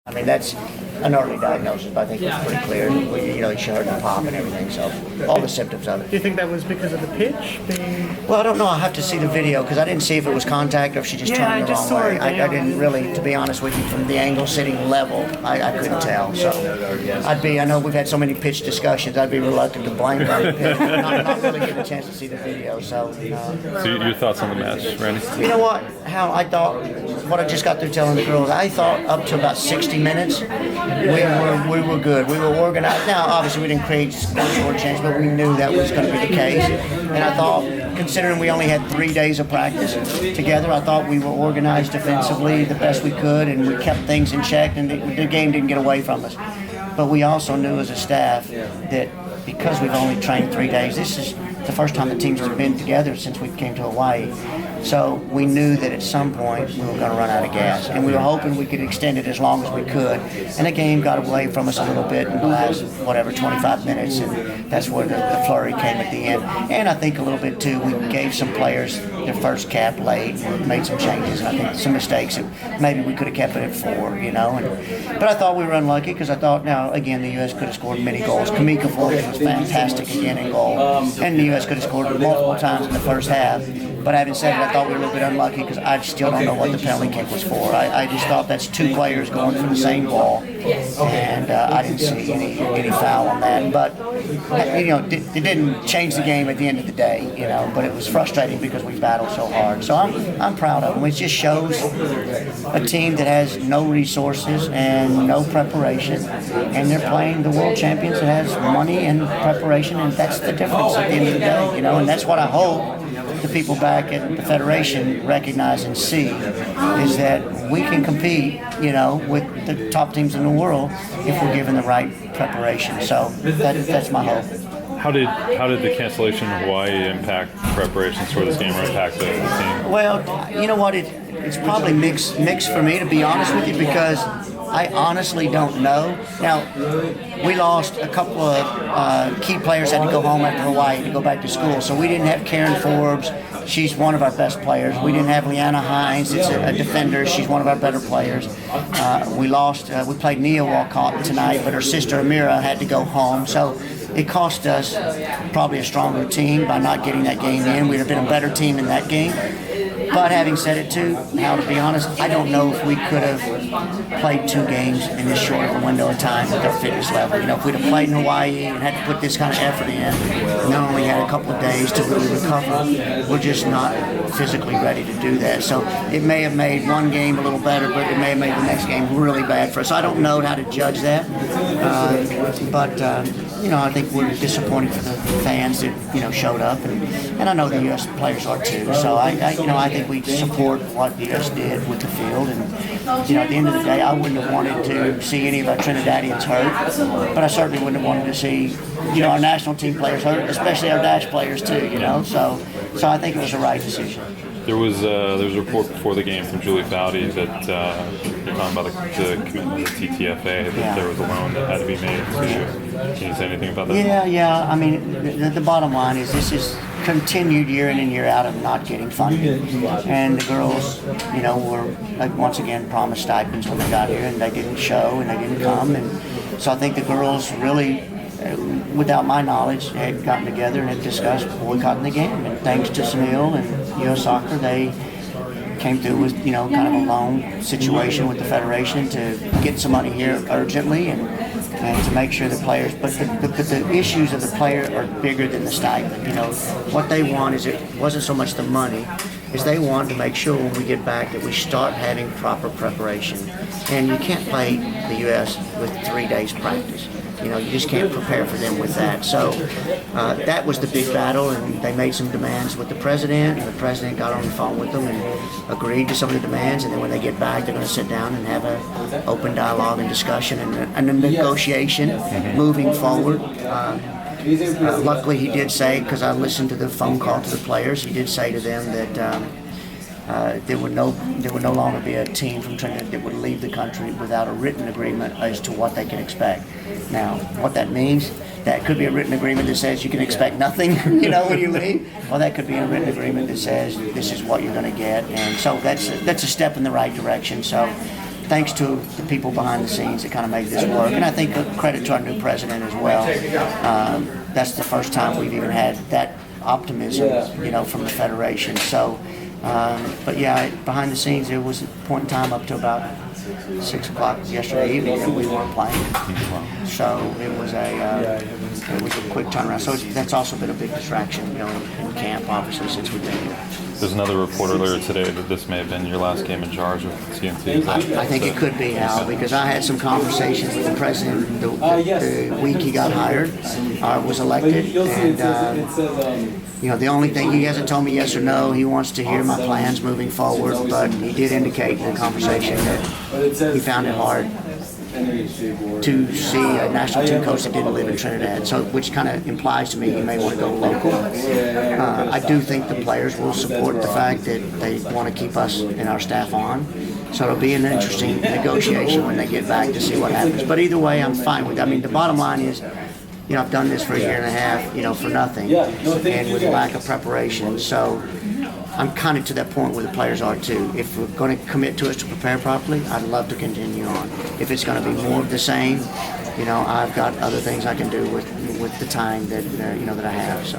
I mean, that's an early diagnosis, but I think it's pretty clear. She heard the pop and everything, so all the symptoms of it. Do you think that was because of the pitch being? Well, I don't know. I have to see the video because I didn't see if it was contact or if she just turned the wrong way. I didn't really, to be honest with you, from the angle sitting level, I couldn't tell. So I know we've had so many pitch discussions, I'd be reluctant to blame her. not really getting a chance to see the video. So your thoughts on the match, Randy? You know what? How I thought, what I just got through telling the girls, I thought up to about 60 minutes, we were good. We were organized. Now, obviously, we didn't create score change, but we knew that was going to be the case. And I thought, considering we only had 3 days of practice together, I thought we were organized defensively the best we could, and we kept things in check, and the game didn't get away from us. But we also knew as a staff that because we've only trained 3 days, this is the first time the teams have been together since we came to Hawaii. So we knew that at some point we were going to run out of gas, and we were hoping we could extend it as long as we could. And the game got away from us a little bit in the last, 25 minutes, and that's where the flurry came at the end. And I think a little bit too, we gave some players their first cap late and made some changes. And I think some mistakes that maybe we could have kept it at 4, but I thought we were unlucky because I thought, now again, the U.S. could have scored many goals. Kamika Forbes was fantastic again in goal, and the U.S. could have scored multiple times in the first half. But having said it, I thought we were a little bit unlucky because I still don't know what the penalty kick was for. I just thought that's 2 players going for the same ball, and I didn't see any foul on that. But it didn't change the game at the end of the day, But it was frustrating because we battled so hard. So I'm proud of them. It just shows a team that has no resources and no preparation, and they're playing the world champions that has money and preparation, and that's the difference at the end of the day, And that's what I hope the people back at the Federation recognize and see, is that we can compete, with the top teams in the world if we're given the right preparation. So that's my hope. How did the cancellation of Hawaii impact preparations for this game or impact the team? Well, you know what? It's probably mixed for me, to be honest with you, because I honestly don't know. Now, we lost a couple of key players had to go home after Hawaii to go back to school. So we didn't have Karen Forbes. She's one of our best players. We didn't have Leanna Hines. It's a defender. She's one of our better players. We played Nia Walcott tonight, but her sister Amira had to go home. So it cost us probably a stronger team by not getting that game in. We'd have been a better team in that game. But having said it too, now to be honest, I don't know if we could have played 2 games in this short of a window of time with our fitness level. If we'd have played in Hawaii and had to put this kind of effort in, and only had a couple of days to really recover, we're just not physically ready to do that. So it may have made one game a little better, but it may have made the next game really bad for us. I don't know how to judge that, but I think we're disappointed for the fans that showed up, and I know the U.S. players are too. So I think we support what the U.S. did with the field, and at the end of the day, I wouldn't have wanted to see any of our Trinidadians hurt, but I certainly wouldn't have wanted to see our national team players hurt, especially our dash players too. So I think it was the right decision. There was a report before the game from Julie Foudy that you're talking about the commitment of the TTFA, that there was a loan that had to be made. Can you say anything about that? Yeah. I mean, the bottom line is this is continued year in and year out of not getting funded. And the girls, were once again promised stipends when they got here, and they didn't show and they didn't come. And so I think the girls really, without my knowledge, had gotten together and had discussed boycotting the game. And thanks to Sunil and U.S. Soccer, they came through with, kind of a loan situation with the Federation to get some money here urgently and to make sure the players, but the issues of the player are bigger than the stipend. What they want is, it wasn't so much the money, is they want to make sure when we get back that we start having proper preparation. And you can't play the U.S. with 3 days practice. You just can't prepare for them with that. So that was the big battle, and they made some demands with the president, and the president got on the phone with them and agreed to some of the demands. And then when they get back, they're going to sit down and have an open dialogue and discussion and a negotiation moving forward. Luckily, he did say, because I listened to the phone call to the players, he did say to them that there would no longer be a team from Trinidad that would leave the country without a written agreement as to what they can expect. Now, what that means, that could be a written agreement that says you can expect nothing, when you leave. Or that could be a written agreement that says this is what you're going to get. And so that's a step in the right direction. So thanks to the people behind the scenes that kind of made this work, and I think a credit to our new president as well. That's the first time we've even had that optimism, from the federation. So, but yeah, behind the scenes, it was a point in time up to about 6 o'clock yesterday evening that we weren't playing. So it was a quick turnaround. So that's also been a big distraction, in camp, obviously, since we've been here. There's another report earlier today that this may have been your last game in charge with TNT. I think it could be, Al, because I had some conversations with the president the week he got hired, was elected, and the only thing, he hasn't told me yes or no, he wants to hear my plans moving forward, but he did indicate in the conversation that he found it hard to see a national team coach that didn't live in Trinidad, so which kind of implies to me he may want to go local. I do think the players will support the fact that they want to keep us and our staff on, so it'll be an interesting negotiation when they get back to see what happens. But either way, I'm fine with it. I mean, the bottom line is, I've done this for a year and a half, for nothing, and with lack of preparation. So I'm kind of to that point where the players are too. If we're going to commit to us to prepare properly, I'd love to continue on. If it's going to be more of the same, I've got other things I can do with the time that that I have. So.